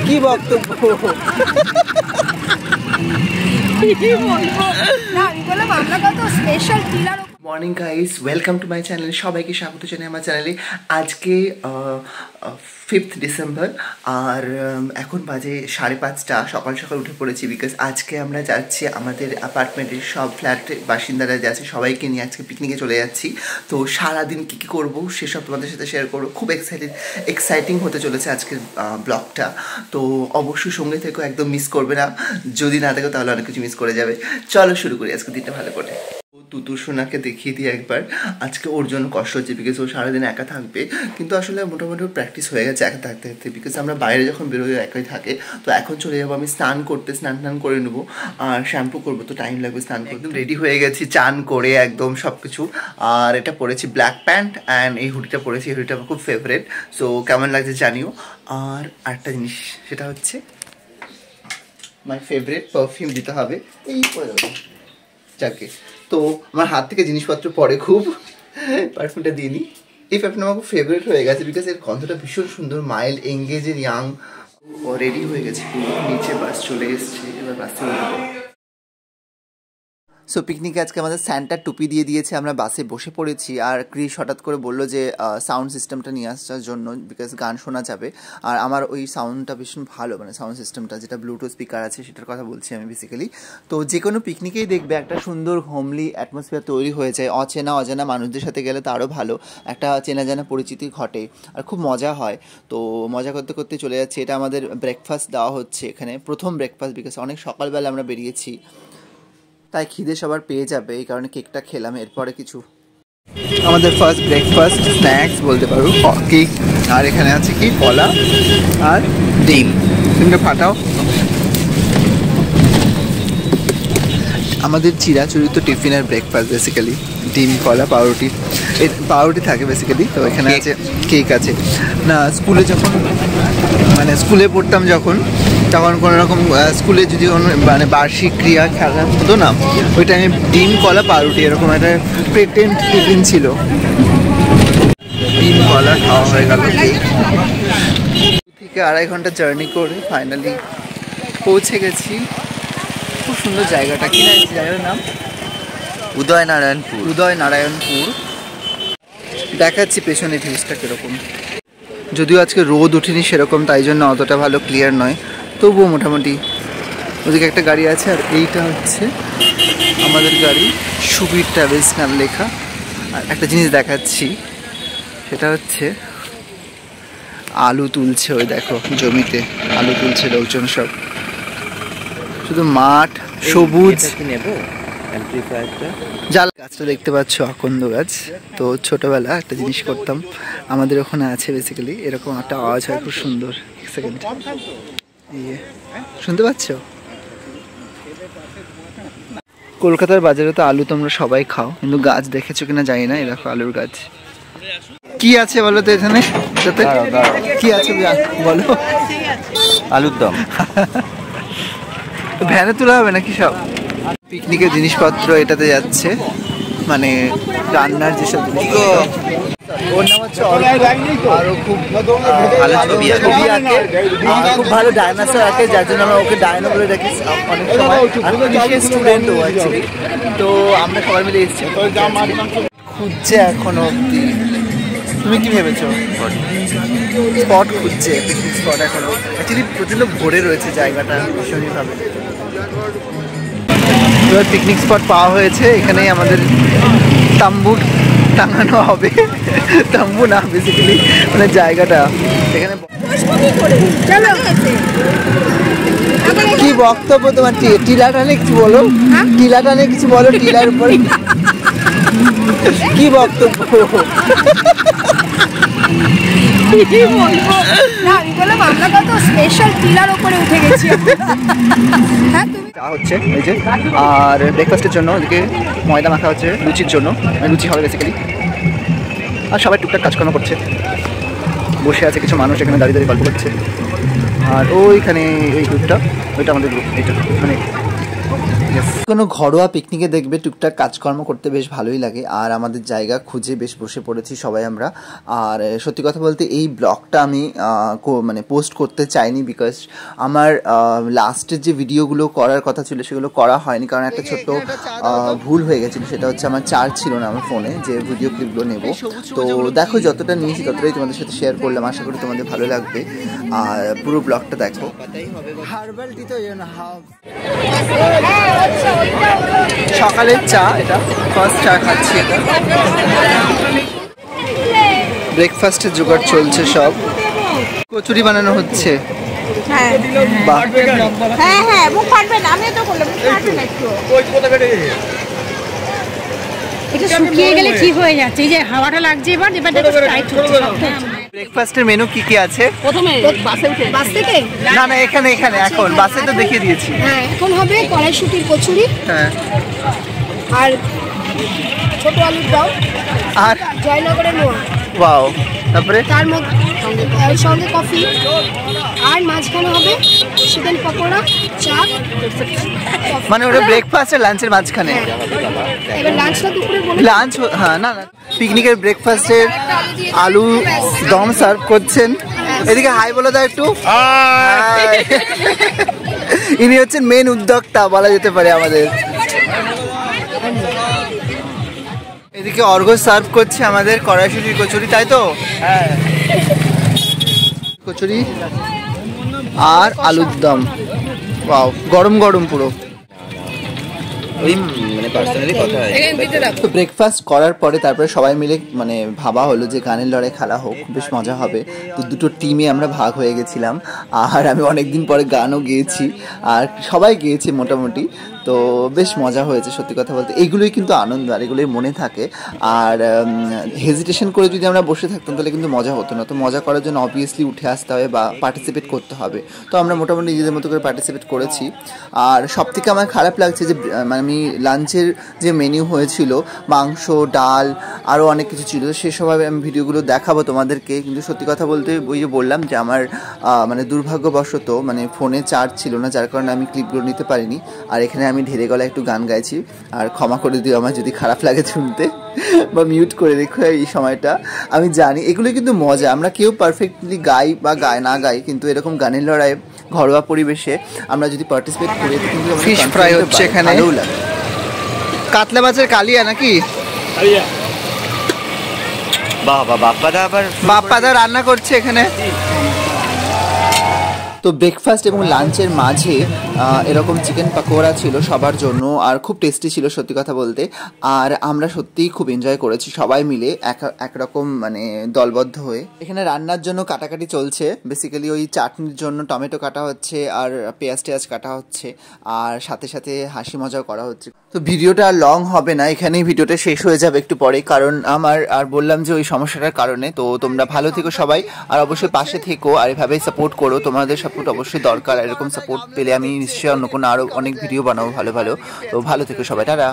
কি বক্তব্য morning guys, welcome to my channel. সবাইকে স্বাগত জানাই আমার চ্যানেলে। আজকে 5th ডিসেম্বর আর এখন বাজে 5:30 সকাল সকাল উঠে পড়েছি। বিকজ আজকে আমরা যাচ্ছি আমাদের অ্যাপার্টমেন্টের সব ফ্ল্যাট বাসিন্দারা যাচ্ছে, সবাইকে নিয়ে আজকে পিকনিকে চলে যাচ্ছি। তো সারাদিন কী কী করবো সেসব তোমাদের সাথে শেয়ার করবো। খুব এক্সাইটিং হতে চলেছে আজকের ব্লগটা। তো অবশ্যই সঙ্গে থেকেও একদম মিস করবে না। যদি না দেখো তাহলে অনেক কিছু মিস করে যাবে। চলো শুরু করি আজকে দিনটা ভালো করে। তুতু সোনাকে দেখিয়ে দিই একবার। আজকে ওর জন্য কষ্ট হচ্ছে বিকজ ও সারাদিন একা থাকবে, কিন্তু আসলে মোটামুটি প্র্যাকটিস হয়ে গেছে একা থাকতে থাকতে। বিকজ আমরা বাইরে যখন বেরোই একাই থাকে। তো এখন চলে যাবো আমি স্নান করতে, স্নান করে নেবো আর শ্যাম্পু করবো, তো টাইম লাগবে স্নান করতে। রেডি হয়ে গেছি চান করে একদম সব কিছু। আর এটা পরেছি ব্ল্যাক প্যান্ট অ্যান্ড এই হুডিটা পরেছি, এই হুডিটা আমার খুব ফেভারেট। সো কেমন লাগছে জানিও। আর আরেকটা জিনিস, সেটা হচ্ছে মাই ফেভারিট পারফিউম দিতে হবে। এই পরে যাবে যাকে। তো আমার হাত থেকে জিনিসপত্র পরে খুব, পারফিউমটা দিয়ে নিই। এই পারফিউমটা আমার খুব ফেভারিট হয়ে গেছে বিকজ এর গন্ধটা ভীষণ সুন্দর, মাইল্ড, এঙ্গেজ, ইয়াং। ও রেডি হয়ে গেছে, নিচে বাস চলে এসছে, এবার বাসে উঠবো। সো পিকনিকে আজকে আমাদের স্যান্টার টুপি দিয়ে দিয়েছে, আমরা বাসে বসে পড়েছি। আর ক্রিস হঠাৎ করে বললো যে সাউন্ড সিস্টেমটা নিয়ে আসার জন্য, বিকজ গান শোনা যাবে। আর আমার ওই সাউন্ডটা ভীষণ ভালো, মানে সাউন্ড সিস্টেমটা যেটা ব্লুটুথ স্পিকার আছে সেটার কথা বলছি আমি বেসিক্যালি। তো যে কোনো পিকনিকেই দেখবে একটা সুন্দর হোমলি অ্যাটমসফিয়ার তৈরি হয়ে যায়। অজানা মানুষদের সাথে গেলে তো আরও ভালো, একটা চেনা জানা পরিচিতি ঘটে আর খুব মজা হয়। তো মজা করতে করতে চলে যাচ্ছে। এটা আমাদের ব্রেকফাস্ট দেওয়া হচ্ছে এখানে, প্রথম ব্রেকফাস্ট, বিকজ অনেক সকালবেলা আমরা বেরিয়েছি, তাই খিদে সবার পেয়ে যাবে, এই কারণে কেকটা খেলাম। এরপরে কিছু আমাদের ফার্স্ট ব্রেকফাস্ট স্ন্যাক্স বলতে পারো, কেক। আর এখানে আছে কি কলা আর ডিম। ডিমটা ফাটাও। আমাদের চিরাচরিত টিফিনের ব্রেকফাস্ট বেসিক্যালি ডিম, কলা, পাউরুটি। পাউরুটি থাকে বেসিক্যালি। তো এখানে আছে কেক আছে না। স্কুলে যখন মানে স্কুলে পড়তাম যখন, তখন কোনো রকম স্কুলে যদি মানে বার্ষিক ক্রিয়া খেলা হতো না, ওই টাইমে ডিম, কলা, পাউরুটি এরকম একটা প্রেটেন্ট টিফিন ছিল। ডিম কলা খাওয়া হয়ে গেল। থেকে 2.5 ঘন্টা জার্নি করে ফাইনালি পৌঁছে গেছি। খুব সুন্দর জায়গাটা, কি না জায়গাটার নাম? উদয়নারায়ণপুর। দেখাচ্ছি পেছনে ভিউজটা কীরকম। যদিও আজকে রোদ ওঠেনি সেরকম, তাই জন্য অতটা ভালো ক্লিয়ার নয়, তবুও মোটামুটি। ওদিকে একটা গাড়ি আছে আর এইটা হচ্ছে আমাদের গাড়ি, সুবীর ট্রাভেলস নাম লেখা। আর একটা জিনিস দেখাচ্ছি, সেটা হচ্ছে আলু তুলছে। ওই দেখো জমিতে আলু তুলছে লোকজন সব, শুধু মাঠ সবুজ। জাল গাছটা দেখতে পাচ্ছ, আকন্দ গাছ। তো ছোটবেলা একটা জিনিস করতাম, আমাদের ওখানে আছে বেসিক্যালি, এরকম একটা আওয়াজ হয় খুব সুন্দর। এক সেকেন্ড, শুনতে পাচ্ছ? কলকাতার বাজারে তো আলু তোমরা সবাই খাও, কিন্তু গাছ দেখেছো কিনা জানি না। এই দেখো আলুর গাছ। কি আছে বলো তো এখানে? কি আছে বলো? আলুর দম। ভ্যানে তোলা হবে নাকি সব? পিকনিকের জিনিসপত্র এটাতে যাচ্ছে, মানে রান্নার যেসব জিনিস। ওর নাম হচ্ছে আরও খুব ভালো ছবি আঁকে, খুব ভালো ডাইনোসর আঁকে, যার জন্য আমরা ওকে ডাইনো বলে রাখি অনেক সময়। স্টুডেন্টও অ্যাকচুয়ালি। তো আমরা সবাই মিলে এসেছি, খুঁজছে এখনো অব্দি। তুমি কি ভেবেছো? স্পট খুঁজছে, পিকনিক স্পট এখনো। অ্যাকচুয়ালি প্রচণ্ড ভরে রয়েছে জায়গাটা ভীষণভাবে। এবার পিকনিক স্পট পাওয়া হয়েছে, এখানেই আমাদের তাম্বু টাঙানো হবে। তাম্বু না, বেসিক্যালি মানে জায়গাটা এখানে। কি বক্তব্য তোমার? টিলা টানে কিছু বলো, টিলা টানে কিছু বলো, টিলার উপরে কি বক্তব্য? হচ্ছে এই যে, আর ব্রেকফাস্টের জন্য ওদিকে ময়দা মাখা হচ্ছে লুচির জন্য, লুচি হবে বেসিক্যালি। আর সবাই টুকটাক কাজকর্ম করছে, বসে আছে কিছু মানুষ এখানে দাঁড়িয়ে গল্প করছে। আর ওইখানে এই গ্রুপটা, ওইটা আমাদের গ্রুপ, এইটা মানে কোনো ঘরোয়া পিকনিকে দেখবে টুকটাক কাজকর্ম করতে বেশ ভালোই লাগে। আর আমাদের জায়গা খুঁজে বেশ বসে পড়েছি সবাই আমরা। আর সত্যি কথা বলতে এই ব্লগটা আমি মানে পোস্ট করতে চাইনি, বিকজ আমার লাস্টের যে ভিডিওগুলো করার কথা ছিল সেগুলো করা হয়নি, কারণ একটা ছোট্ট ভুল হয়ে গেছিলো। সেটা হচ্ছে আমার চার্জ ছিল না আমার ফোনে যে ভিডিও ক্লিপগুলো নেব। তো দেখো যতটা নিয়েছি ততটাই তোমাদের সাথে শেয়ার করলাম, আশা করি তোমাদের ভালো লাগবে। আর পুরো ব্লগটা দেখো। সকালের চা, এটা ফার্স্ট চা খাচ্ছি। এটা ব্রেকফাস্টের জোগাড় চলছে, সব কচুরি বানানো হচ্ছে। এটা শুকিয়ে গেলে ঠিক হয়ে যাচ্ছে, এই যে হাওয়াটা লাগছে এবার দেখো টাইট হচ্ছে। ব্রেকফাস্টের মেনু কি কি আছে? প্রথমে বাসে উঠে, বাস থেকে না এখানে এখন বাসে তো দেখিয়ে দিয়েছি। হ্যাঁ, এখন হবে কড়াইশুঁটির কচুরি, হ্যাঁ, আর ছোট আলুর দম, আর জয়নগরের মোয়া। ওয়াও, তারপরে তার মধ্যে সঙ্গে কফি, আর মাঝখানে হবে চিকেন পকোড়া, চা। মানে ওটা ব্রেকফাস্ট আর লাঞ্চের মাঝখানে। এবার লাঞ্চটা দুপুরে বলে লাঞ্চ, হ্যাঁ না পিকনিকের ব্রেকফাস্টের আলু দম সার্ভ করছেন। এদিকে হাই বলে দাও একটু। ইনি হচ্ছেন মেন উদ্যোক্তা বলা যেতে পারে আমাদের। এদিকে অর্ঘ সার্ভ করছে আমাদের কড়াইশুঁটির কচুরি, তাই তো? হ্যাঁ, কচুরি আর আলুর দম। ওয়াও, গরম গরম পুরো। তো ব্রেকফাস্ট করার পরে তারপরে সবাই মিলে মানে ভাবা হলো যে গানের লড়াই খেলা হোক, বেশ মজা হবে। তো দুটো টিমে আমরা ভাগ হয়ে গেছিলাম, আর আমি অনেকদিন পরে গানও গেয়েছি, আর সবাই গেয়েছে মোটামুটি। তো বেশ মজা হয়েছে সত্যি কথা বলতে। এইগুলোই কিন্তু আনন্দ, আর এগুলোই মনে থাকে। আর হেজিটেশন করে যদি আমরা বসে থাকতাম তাহলে কিন্তু মজা হতো না। তো মজা করার জন্য অবভিয়াসলি উঠে আসতে হবে বা পার্টিসিপেট করতে হবে। তো আমরা মোটামুটি নিজেদের মতো করে পার্টিসিপেট করেছি। আর সব থেকে আমার খারাপ লাগছে যে মানে আমি লাঞ্চের যে মেনু হয়েছিল, মাংস, ডাল, আরও অনেক কিছু ছিল, সেসবভাবে আমি ভিডিওগুলো দেখাবো তোমাদেরকে। কিন্তু সত্যি কথা বলতে ওই যে বললাম যে আমার মানে দুর্ভাগ্যবশত মানে ফোনে চার্জ ছিল না, যার কারণে আমি ক্লিপগুলো নিতে পারিনি। আর এখানে আমি ঢেরে গলায় একটু গান গাইছি, আর ক্ষমা করে দিও আমার যদি খারাপ লাগে শুনতে, বা মিউট করে রেখো এই সময়টা। আমি জানি এগুলো কিন্তু মজা, আমরা কেউ পারফেক্টলি গাই বা না গাই, কিন্তু এরকম গানের লড়াই ঘরোয়া পরিবেশে আমরা যদি পার্টিসিপেট করি কিন্তু ফিশ ফ্রাই হচ্ছে এখানে, ভালোও লাগে। কাতলা মাছের কালিয়া নাকি? বাপ্পাদা রান্না করছে এখানে। তো ব্রেকফাস্ট এবং লাঞ্চের মাঝে এরকম চিকেন পাকোড়া ছিল সবার জন্য, আর খুব টেস্টি ছিল সত্যি কথা বলতে। আর আমরা সত্যিই খুব এনজয় করেছি সবাই মিলে একরকম মানে দলবদ্ধ হয়ে। এখানে রান্নার জন্য কাটাকাটি চলছে, বেসিক্যালি ওই চাটনির জন্য টমেটো কাটা হচ্ছে আর পেঁয়াজ কাটা হচ্ছে, আর সাথে সাথে হাসি মজাও করা হচ্ছে। তো ভিডিওটা আর লং হবে না, এখানেই ভিডিওটা শেষ হয়ে যাবে একটু পরে, কারণ আমার আর বললাম যে ওই সমস্যাটার কারণে। তো তোমরা ভালো থেকো সবাই, আর অবশ্যই পাশে থেকো, আর এভাবেই সাপোর্ট করো। তোমাদের সাপোর্ট অবশ্যই দরকার, এরকম সাপোর্ট পেলে আমি নিশ্চয়ই অন্য কোনো আরও অনেক ভিডিও বানাবো ভালো ভালো। তো ভালো থেকো সবাই, টাটা।